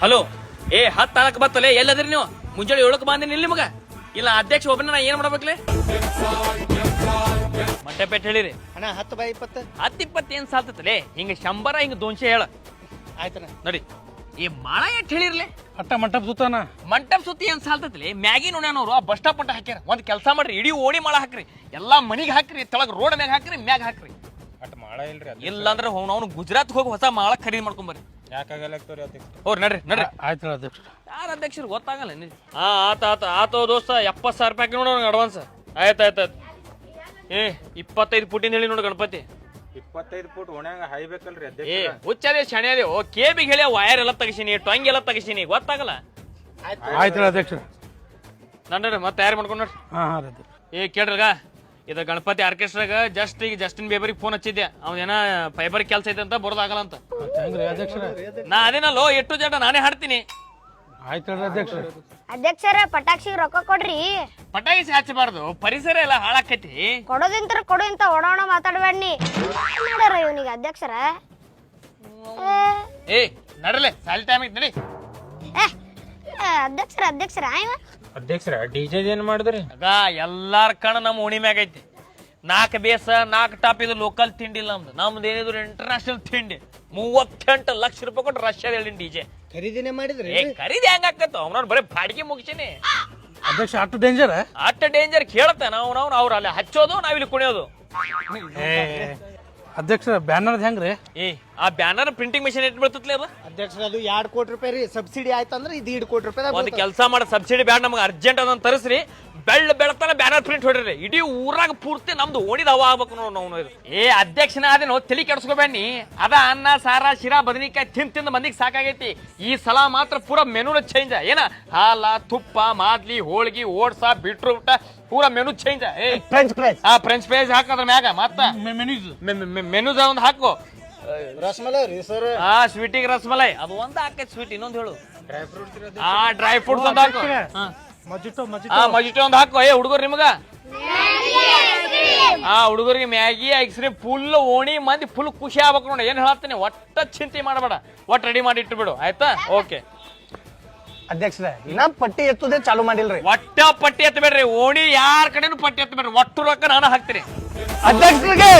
hello ಏ 10 ಬತ್ತಲೆ ಎಲ್ಲದ್ರಿ ನೀವು ಮುಂಜಾನೆ 7ಕ್ಕೆ ಬಂದಿನಿ ಇಲ್ಲಿ ನಿಮಗ ಇಲ್ಲ ಅಧ್ಯಕ್ಷ ಒಬ್ಬನ ನಾ ಏನ್ ಮಾಡ್ಬೇಕ್ಲೆ ಮಂಟೆ ಪೆಟ್ ಹೇಳಿರಿ ಅಣ್ಣ 10 ಬೈ 20 10-20 ಏನ್ ಸಾಲ್ತತಲೆ ಹಿಂಗ 100 ಹಿಂಗ 200 ಹೇಳ ಆಯ್ತಣ್ಣ ನೋಡಿ ಈ ಮಾಳ ಎಟ್ ಹೇಳಿರ್ಲೆ ಅಟ್ಟ ಮಂಟಪ ಸುತ್ತಾನ ಮಂಟಪ ಸುತ್ತಿ ಏನ್ ಸಾಲ್ತತ್ಲೆ ಮ್ಯಾಗಿ ನೋಡ್ಯಾನವ್ರು ಆ ಬಸ್ ಸ್ಟಾಪ್ ಅಂತ ಹಾಕ್ಯಾರ ಒಂದ್ ಕೆಲಸ ಮಾಡ್ರಿ ಇಡೀ ಓಣಿ ಮಾಳ ಹಾಕ್ರಿ ಎಲ್ಲಾ ಮನಿಗ್ ಹಾಕ್ರಿ ತೆಳಗ್ ರೋಡ್ ಮ್ಯಾಗ ಹಾಕ್ರಿ ಮ್ಯಾಗ ಹಾಕ್ರಿ ಅಟ್ಟ ಮಾಡ ಇಲ್ರಿ ಇಲ್ಲಾಂದ್ರೆ ಅವ್ನು ಗುಜರಾತ್ ಹೋಗಿ ಹೊಸ ಮಾಳ ಖರೀದಿ ಮಾಡ್ಕೊಂಬರ್ರಿ ಯಾಕಾಗಲ್ಲ ಅವ್ರು ನಡ್ರಿ ನಡ್ರಿ ಆಯ್ತು ಅಧ್ಯಕ್ಷ ಯಾರ ಅಧ್ಯಕ್ಷರು ಗೊತ್ತಾಗಲ್ಲ ಹಾ ಆತ ದೋಸ್ತ 70,000 ರೂಪಾಯಿ ನೋಡ ಅಡ್ವಾನ್ಸ್ ಆಯ್ತಾಯ್ತು ಏ 25 ಫುಟಿನ ಹೇಳಿ ನೋಡು ಗಣಪತಿ 25 ಫುಟ್ ಒಣಂಗ ಹಾಯ್ಬೇಕಲ್ರಿ ಏ ಹುಚ್ಚದೇ ಶಣೆ ಅದೇ ಓ ಕೇಬಿಗೆ ಹೇಳಿ ವೈರ್ ಎಲ್ಲ ತೆಗಿಸಿನಿ ಟೊಂಗ್ ಎಲ್ಲ ತೆಗಿಸಿನಿ ಗೊತ್ತಾಗಲ್ಲ ಆಯ್ತು ಅಧ್ಯಕ್ಷ ನಡ್ರಿ ಮತ್ತೆ ತಯಾರಿ ಮಾಡ್ಕೊಂಡ್ ನೋಡ್ರಿ ಹಾ ಏ ಕೇಳ್ರಗ ಇದು ಗಣಪತಿ ಆರ್ಕೆಸ್ಟ್ರಾಗ ಈಗ ಜಸ್ಟಿನ್ ಬೇಬರಿಗೆ ಫೋನ್ ಹಚ್ಚಿದ್ದೆ ಅವನೇನ ಫೈಬರ್ ಕೆಲಸ ಐತೆ ಅಂತ ಬರೋದಾಗಲ್ಲ ಅಂತ ಹೆಂಗ್ರಿ ಅಧ್ಯಕ್ಷ ನಾ ಅದೇನಲ್ಲೋ ಎಷ್ಟು ಜಟ ನಾನೇ ಹಾಡ್ತೀನಿ ಆಯ್ತು ಅಧ್ಯಕ್ಷ ಅಧ್ಯಕ್ಷರ ಪಟಾಕ್ಷಿ ರೊಕ್ಕ ಕೊಡ್ರಿ ಪಟಾಕಿ ಹಚ್ಚಬಾರ್ದು ಪರಿಸರ ಎಲ್ಲ ಹಾಳಾಕೈತಿ ಕೊಡೋದಿಂತರ ಕೊಡು ಅಂತ ಓಡೋಣ ಮಾತಾಡ್ಬೇಡಿ ಮಾಡ್ಯಾರ ಇವನಿಗೆ ಅಧ್ಯಕ್ಷರ ಏ ನಡ್ರಲೆ ಸಾಲಿ ಟೈಮ್ ಐತಿ ನಡಿ ಅಧ್ಯಕ್ಷರ ಅಧ್ಯಕ್ಷರ ಡಿಜೆ ಏನ್ ಮಾಡಿದ್ರಿ ಆಗ ಎಲ್ಲಾರ ಕಣ ನಮ್ಮ ಓಣಿ ಮ್ಯಾಗ ಐತಿ 4 ಬೇಸ 4 ಟಾಪ್ ಇದು ಲೋಕಲ್ ತಿಂಡಿ ಇಲ್ಲ ನಮ್ದು ಏನಿದ್ರು ಇಂಟರ್ನ್ಯಾಷನಲ್ ತಿಂಡಿ 38 ಲಕ್ಷ ರೂಪಾಯಿ ಕೊಟ್ಟು ರಷ್ಯಾದ ಹೇಳಿ ಡಿಜೆ ಖರೀದಿನೇ ಮಾಡಿದ್ರಿ ಏ ಖರೀದಿ ಹೆಂಗ ಆಕತ್ತ ಅವ್ನವ್ರು ಬರೀ ಬಾಡಿಗೆ ಮುಗಿಸಿನಿ ಅಧ್ಯಕ್ಷ ಅಷ್ಟು ಡೇಂಜರ್ ಅಟ್ಟ ಡೇಂಜರ್ ಕೇಳ್ತಾನ ಅವ್ರು ಅಲ್ಲಿ ಹಚ್ಚೋದು ನಾವಿಲ್ಲಿ ಕುಣಿಯೋದು ಅಧ್ಯಕ್ಷ ಬ್ಯಾನರ್ ಹೆಂಗ್ರಿ ಏ ಆ ಬ್ಯಾನರ್ ಪ್ರಿಂಟಿಂಗ್ ಮಿಷನ್ ಎಟ್ ಬೀಳ್ತತ್ಲೆ ಅದು ಅಧ್ಯಕ್ಷರ ಅದು 2 ಕೋಟಿ ರೂಪಾಯಿ ರೀ ಸಬ್ಸಿಡಿ ಆಯ್ತಂದ್ರೆ ಇದು 2 ಕೋಟಿ ರೂಪಾಯಿ ಒಂದ್ ಕೆಲಸ ಮಾಡೋ ಸಬ್ಸಿಡಿ ಬ್ಯಾಡ ನಮ್ಗೆ ಅರ್ಜೆಂಟ್ ಅದನ್ನ ತರಿಸ್ರಿ ಬೆಳತನ ಬ್ಯಾನರ್ ಪ್ರಿಂಟ್ ಹೊಡ್ರಿ ಇಡೀ ಊರಾಗ ಪೂರ್ತಿ ನಮ್ದು ಓಣಿದ ಹವಾ ಆಗ್ಬೇಕು ನಾವು ಏ ಅಧ್ಯಕ್ಷನ ಅದೇನೋ ತಲೆ ಕೆಡ್ಸ್ಕೊಬೇಡಿ ಅದ ಅನ್ನ ಸಾರ ಶಿರಾ ಬದನಿಕಾಯಿ ತಿಂದ ಮಂದಿಗೆ ಸಾಕಾಗೈತಿ ಈ ಸಲ ಮಾತ್ರ ಪೂರಾ ಮೆನುನ ಚೇಂಜ್ ಏನ ಹಾಲ ತುಪ್ಪ ಮಾದ್ಲಿ ಹೋಳ್ಗಿ ಓಡ್ಸ ಬೀಟ್ರೂಟ ಪೂರಾ ಮೆನು ಚೇಂಜ್ ಏ ಫ್ರೆಂಚ್ ಫ್ರೈಸ್ ಹಾಕದ್ರ ಮ್ಯಾಗ ಮತ್ತ ಮೆನುದ ಒಂದ್ ಹಾಕು ರಸಮಲೈ ರೀ ಸರ್ ಸ್ವೀಟಿಗೆ ರಸಮಲೈ ಅದು ಒಂದ್ ಹಾಕೈತಿ ಸ್ವೀಟ್ ಇನ್ನೊಂದ್ ಹೇಳು ಡ್ರೈ ಫ್ರೂಟ್ಸ್ ಒಂದ್ ಹಾಕು ಮಜಿಟೋ ಒಂದ್ ಹಾಕೋ ಏ ಹುಡುಗರು ನಿಮಗ ಹುಡುಗರಿಗೆ ಮ್ಯಾಗಿ ಐಸ್ ಕ್ರೀಮ್ ಫುಲ್ ಓಣಿ ಮಂದಿ ಫುಲ್ ಖುಷಿ ಆಗ್ಬೇಕು ನೋಡಿ ಏನ್ ಹೇಳತ್ತೀನಿ ಒಟ್ಟ ಚಿಂತೆ ಮಾಡಬೇಡ ಒಟ್ಟು ರೆಡಿ ಮಾಡಿ ಇಟ್ಟು ಬಿಡು ಆಯ್ತಾ ಓಕೆ ಅಧ್ಯಕ್ಷರ ಇನ್ನ ಪಟ್ಟಿ ಎತ್ತುದೇ ಚಾಲು ಮಾಡಿಲ್ರಿ ಒಟ್ಟ ಪಟ್ಟಿ ಎತ್ತಬೇಡ್ರಿ ಓಣಿ ಯಾರ ಕಡೆನೂ ಪಟ್ಟಿ ಎತ್ತಬೇಡ್ರಿ ಒಟ್ಟು ರೊಕ್ಕ ನಾನು ಹಾಕ್ತೀನಿ ಅಧ್ಯಕ್ಷರಿಗೆ